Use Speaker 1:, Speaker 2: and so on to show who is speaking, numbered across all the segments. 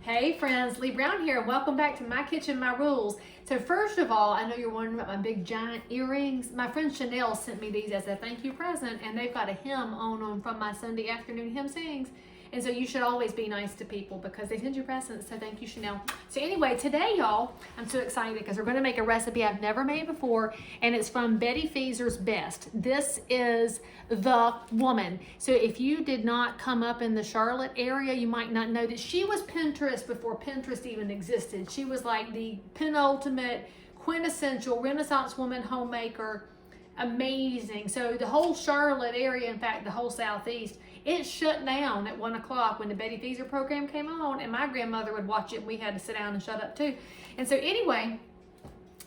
Speaker 1: Hey friends, Leigh Brown here, and welcome back to My Kitchen, My Rules. So first of all, I know you're wondering about my big giant earrings. My friend Chanel sent me these as a thank you present, and they've got a hymn on them from my Sunday afternoon hymn sings. And so you should always be nice to people because they send you presents, so thank you, Chanel. So anyway, today, y'all, I'm so excited because we're gonna make a recipe I've never made before, and it's from Betty Feezor's Best. This is the woman. So if you did not come up in the Charlotte area, you might not know that she was Pinterest before Pinterest even existed. She was like the penultimate, quintessential Renaissance woman homemaker. Amazing. So the whole Charlotte area, in fact, the whole Southeast, it shut down at 1 o'clock when the Betty Feezor program came on, and my grandmother would watch it, and we had to sit down and shut up too. And so anyway,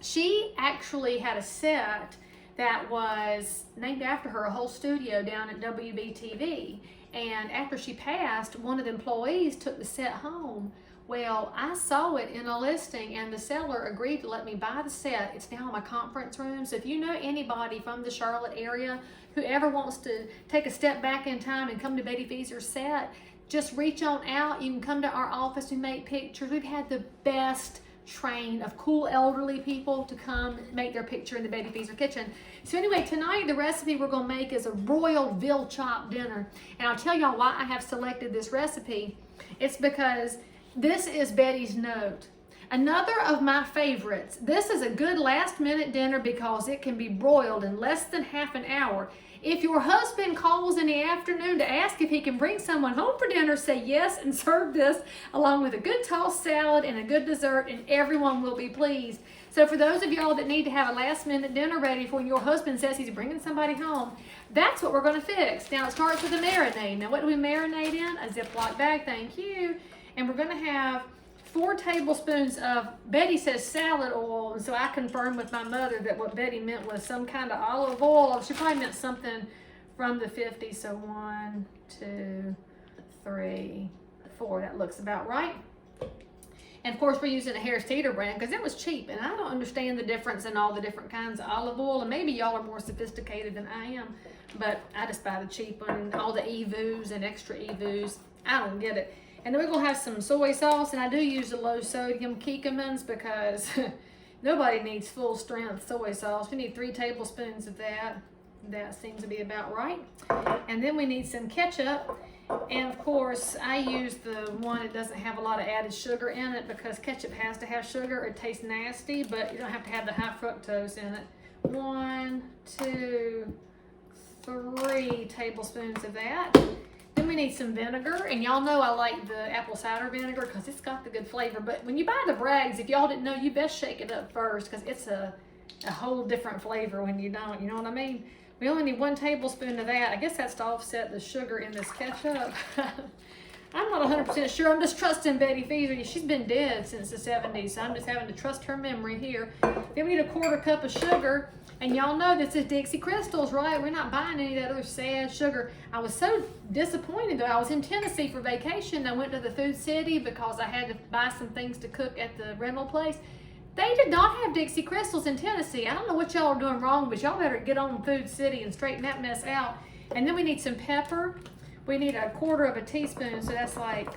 Speaker 1: she actually had a set that was named after her, a whole studio down at WBTV. And after she passed, one of the employees took the set home. Well, I saw it in a listing, and the seller agreed to let me buy the set. It's now in my conference room. So if you know anybody from the Charlotte area who ever wants to take a step back in time and come to Betty Feezor's set, just reach on out. You can come to our office and make pictures. We've had the best train of cool elderly people to come make their picture in the Betty Feezor kitchen. So anyway, tonight the recipe we're gonna make is a broiled veal chop dinner. And I'll tell y'all why I have selected this recipe. It's because this is Betty's note. Another of my favorites. This is a good last minute dinner because it can be broiled in less than half an hour. If your husband calls in the afternoon to ask if he can bring someone home for dinner, say yes and serve this along with a good tossed salad and a good dessert, and everyone will be pleased. So for those of y'all that need to have a last minute dinner ready for when your husband says he's bringing somebody home, that's what we're gonna fix. Now it starts with a marinade. Now what do we marinate in? A Ziploc bag, thank you. And we're gonna have 4 tablespoons of, Betty says salad oil, and so I confirmed with my mother that what Betty meant was some kind of olive oil. She probably meant something from the 50s, so 1, 2, 3, 4, that looks about right. And of course we're using a Harris Teeter brand because it was cheap, and I don't understand the difference in all the different kinds of olive oil, and maybe y'all are more sophisticated than I am, but I just buy the cheap one, and all the EVUs and extra EVUs, I don't get it. And then we're gonna have some soy sauce, and I do use the low sodium Kikkomans because nobody needs full strength soy sauce. We need 3 tablespoons of that. That seems to be about right. And then we need some ketchup. And of course, I use the one that doesn't have a lot of added sugar in it because ketchup has to have sugar or it tastes nasty, but you don't have to have the high fructose in it. 1, 2, 3 tablespoons of that. Then we need some vinegar, and y'all know I like the apple cider vinegar because it's got the good flavor. But when you buy the Bragg's, if y'all didn't know, you best shake it up first because it's a whole different flavor when you don't, you know what I mean? We only need 1 tablespoon of that. I guess that's to offset the sugar in this ketchup. I'm not 100% sure. I'm just trusting Betty Feezor. She's been dead since the 70s, so I'm just having to trust her memory here. Then we need a 1/4 cup of sugar. And y'all know this is Dixie Crystals, right? We're not buying any of that other sad sugar. I was so disappointed though. I was in Tennessee for vacation. I went to the Food City because I had to buy some things to cook at the rental place. They did not have Dixie Crystals in Tennessee. I don't know what y'all are doing wrong, but y'all better get on Food City and straighten that mess out. And then we need some pepper. We need a 1/4 teaspoon, so that's like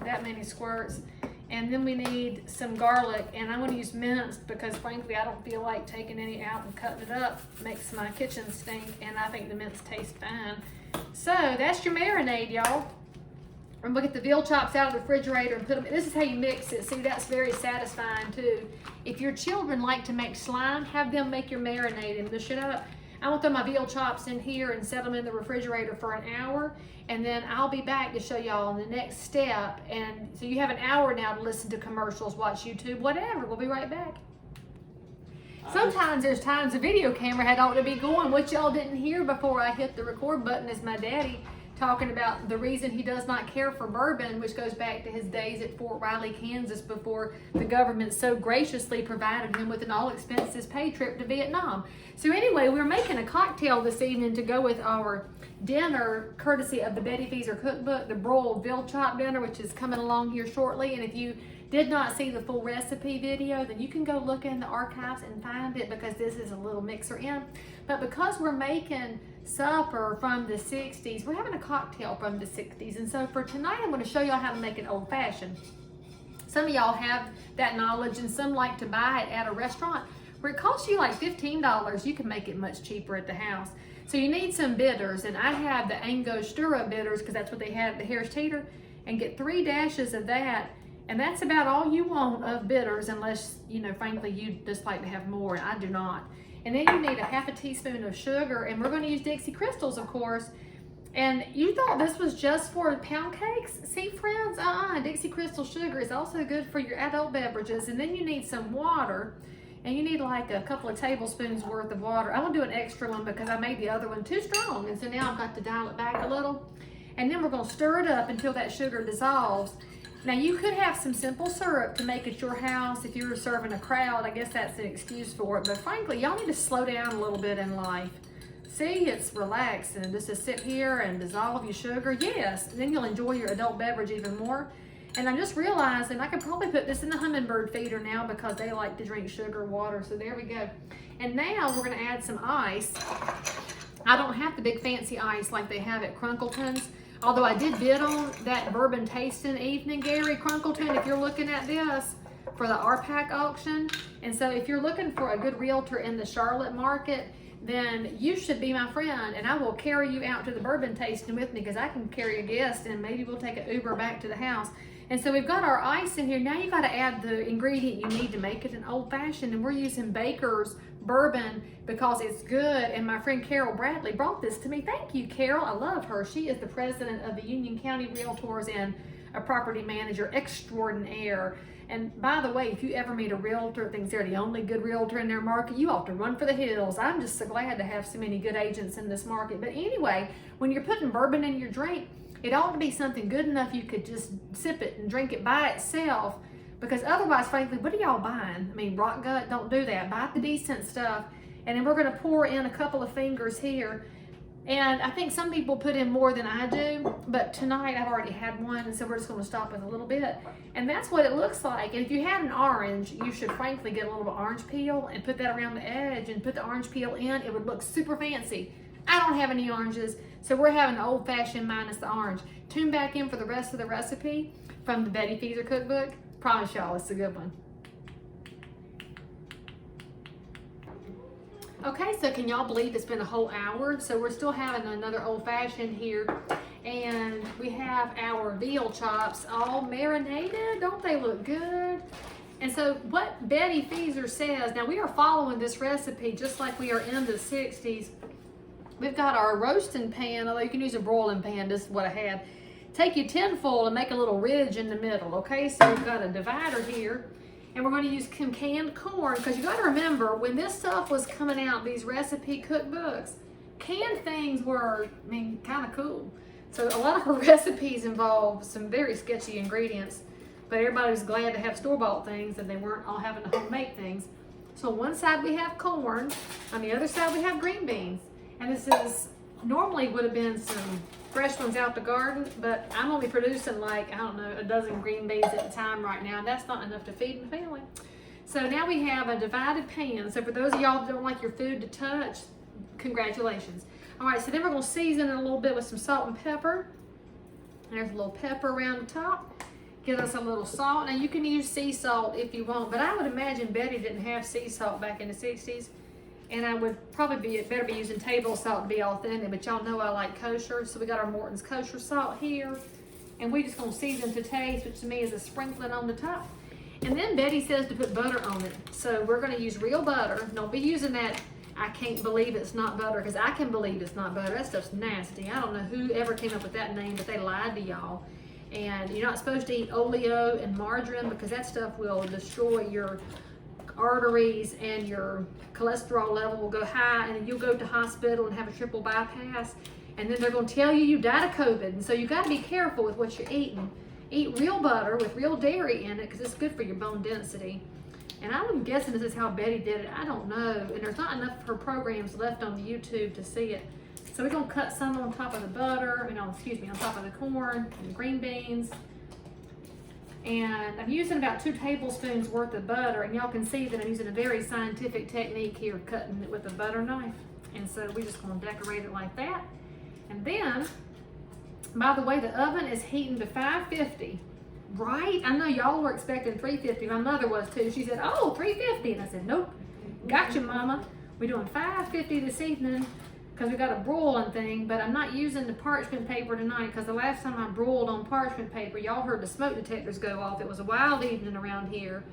Speaker 1: that many squirts. And then we need some garlic, and I'm gonna use minced because frankly, I don't feel like taking any out and cutting it up. Makes my kitchen stink, and I think the mince tastes fine. So that's your marinade, y'all. I'm gonna get the veal chops out of the refrigerator and put them, this is how you mix it. See, that's very satisfying too. If your children like to make slime, have them make your marinade and mush it up. I'm gonna throw my veal chops in here and set them in the refrigerator for an hour, and then I'll be back to show y'all the next step. And so you have an hour now to listen to commercials, watch YouTube, whatever. We'll be right back. Sometimes there's times the video camera had ought to be going. What y'all didn't hear before I hit the record button is my daddy talking about the reason he does not care for bourbon, which goes back to his days at Fort Riley, Kansas, before the government so graciously provided him with an all-expenses paid trip to Vietnam. So anyway, we're making a cocktail this evening to go with our dinner, courtesy of the Betty Feezor cookbook, the broiled veal chop dinner, which is coming along here shortly. And if you did not see the full recipe video, then you can go look in the archives and find it because this is a little mixer in. But because we're making supper from the 60s, we're having a cocktail from the 60s. And so for tonight, I'm going to show y'all how to make an old fashioned. Some of y'all have that knowledge, and some like to buy it at a restaurant where it costs you like $15. You can make it much cheaper at the house. So you need some bitters, and I have the Angostura bitters because that's what they had at the Harris Teeter, and get 3 dashes of that, and that's about all you want of bitters, unless, you know, frankly, you just like to have more. I do not. And then you need a half a teaspoon of sugar, and we're going to use Dixie Crystals, of course. And you thought this was just for pound cakes? See, friends, Dixie Crystal sugar is also good for your adult beverages. And then you need some water, and you need like a couple of tablespoons worth of water. I'm gonna do an extra one because I made the other one too strong, and so now I've got to dial it back a little. And then we're gonna stir it up until that sugar dissolves. Now you could have some simple syrup to make at your house if you were serving a crowd. I guess that's an excuse for it, but frankly, y'all need to slow down a little bit in life. See, it's relaxing just to sit here and dissolve your sugar. Yes, then you'll enjoy your adult beverage even more. And I'm just realizing I could probably put this in the hummingbird feeder now because they like to drink sugar water. So there we go. And now we're gonna add some ice. I don't have the big fancy ice like they have at Crunkleton's. Although I did bid on that bourbon tasting evening, Gary Crunkleton, if you're looking at this for the RPAC auction. And so if you're looking for a good realtor in the Charlotte market, then you should be my friend, and I will carry you out to the bourbon tasting with me because I can carry a guest, and maybe we'll take an Uber back to the house. And so we've got our ice in here. Now you got to add the ingredient you need to make it an old fashioned, and we're using Baker's bourbon because it's good. And my friend Carol Bradley brought this to me. Thank you, Carol. I love her. She is the president of the Union County Realtors and a property manager extraordinaire. And by the way, if you ever meet a realtor that thinks they're the only good realtor in their market, you ought to run for the hills. I'm just so glad to have so many good agents in this market. But anyway, when you're putting bourbon in your drink, it ought to be something good enough you could just sip it and drink it by itself. Because otherwise, frankly, what are y'all buying? I mean, rock gut, don't do that. Buy the decent stuff. And then we're gonna pour in a couple of fingers here. And I think some people put in more than I do, but tonight I've already had one, and so we're just gonna stop with a little bit. And that's what it looks like. And if you had an orange, you should frankly get a little bit of orange peel and put that around the edge and put the orange peel in. It would look super fancy. I don't have any oranges, so we're having the old fashioned minus the orange. Tune back in for the rest of the recipe from the Betty Feezor cookbook. Promise y'all, it's a good one. Okay, so can y'all believe it's been a whole hour? So we're still having another old fashioned here, and we have our veal chops all marinated. Don't they look good? And so what Betty Feezor says, now we are following this recipe just like we are in the 60s. We've got our roasting pan, although you can use a broiling pan, this is what I had. Take your tinfoil and make a little ridge in the middle, okay? So we've got a divider here. And we're going to use some canned corn, because you got to remember, when this stuff was coming out, these recipe cookbooks, canned things were, I mean, kind of cool. So a lot of her recipes involve some very sketchy ingredients, but everybody was glad to have store-bought things and they weren't all having to homemade things. So on one side we have corn, on the other side we have green beans. And this is, normally would have been some fresh ones out the garden, but I'm only producing like, I don't know, a dozen green beans at a time right now. That's not enough to feed my family. So now we have a divided pan. So for those of y'all that don't like your food to touch, congratulations. All right, so then we're gonna season it a little bit with some salt and pepper. There's a little pepper around the top. Give us a little salt. Now you can use sea salt if you want, but I would imagine Betty didn't have sea salt back in the 60s. And I would probably better be using table salt to be authentic, but y'all know I like kosher. So we got our Morton's kosher salt here. And we just gonna season to taste, which to me is a sprinkling on the top. And then Betty says to put butter on it. So we're gonna use real butter. Don't be using that, I can't believe it's not butter, because I can believe it's not butter. That stuff's nasty. I don't know who ever came up with that name, but they lied to y'all. And you're not supposed to eat oleo and margarine, because that stuff will destroy your arteries, and your cholesterol level will go high, and then you'll go to hospital and have a triple bypass, and then they're going to tell you you died of COVID. And so you got to be careful with what you're eating. Eat real butter with real dairy in it, because it's good for your bone density. And I'm guessing this is how Betty did it. I don't know, and there's not enough of her programs left on YouTube to see it. So we're going to cut some on top of the butter, on top of the corn and the green beans. And I'm using about 2 tablespoons worth of butter, and y'all can see that I'm using a very scientific technique here, cutting it with a butter knife. And so we're just gonna decorate it like that. And then, by the way, the oven is heating to 550. Right? I know y'all were expecting 350. My mother was too. She said, oh, 350. And I said, nope. Gotcha, Mama. We're doing 550 this evening because we got a broiling thing, but I'm not using the parchment paper tonight because the last time I broiled on parchment paper, y'all heard the smoke detectors go off. It was a wild evening around here.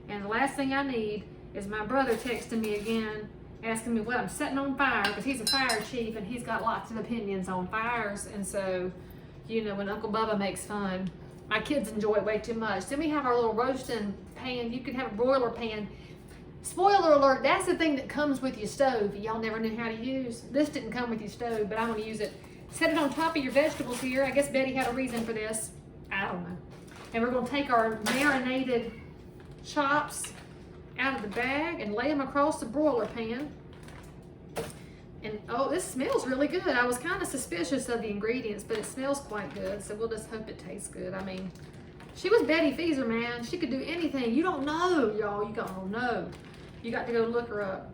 Speaker 1: And the last thing I need is my brother texting me again, asking me what I'm setting on fire, because he's a fire chief and he's got lots of opinions on fires. And so, you know, when Uncle Bubba makes fun, my kids enjoy it way too much. Then we have our little roasting pan. You can have a broiler pan. Spoiler alert, that's the thing that comes with your stove y'all never knew how to use. This didn't come with your stove, but I want to use it. Set it on top of your vegetables here. I guess Betty had a reason for this. I don't know. And we're going to take our marinated chops out of the bag and lay them across the broiler pan. And oh, this smells really good. I was kind of suspicious of the ingredients, but it smells quite good. So we'll just hope it tastes good. I mean, she was Betty Feezor, man. She could do anything. You don't know, y'all. You don't know. You got to go look her up.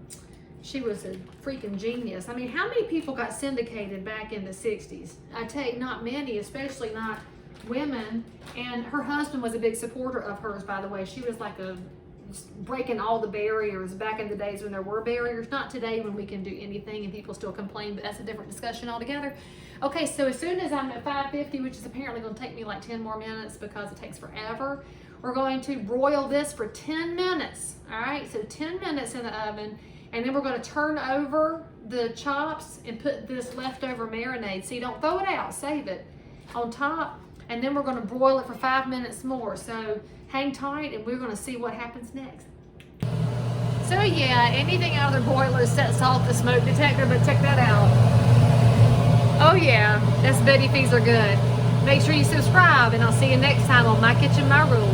Speaker 1: She was a freaking genius. I mean, how many people got syndicated back in the 60s? I tell you, not many, especially not women. And her husband was a big supporter of hers, by the way. She was like breaking all the barriers back in the days when there were barriers. Not today when we can do anything and people still complain, but that's a different discussion altogether. Okay, so as soon as I'm at 550, which is apparently going to take me like 10 more minutes because it takes forever, we're going to broil this for 10 minutes. All right, so 10 minutes in the oven, and then we're going to turn over the chops and put this leftover marinade. So you don't throw it out, save it on top, and then we're going to broil it for 5 minutes more. So hang tight, and we're going to see what happens next. So yeah, anything out of the broiler sets off the smoke detector, but check that out. Oh yeah, that's Betty Feezor good. Make sure you subscribe, and I'll see you next time on My Kitchen, My Rules.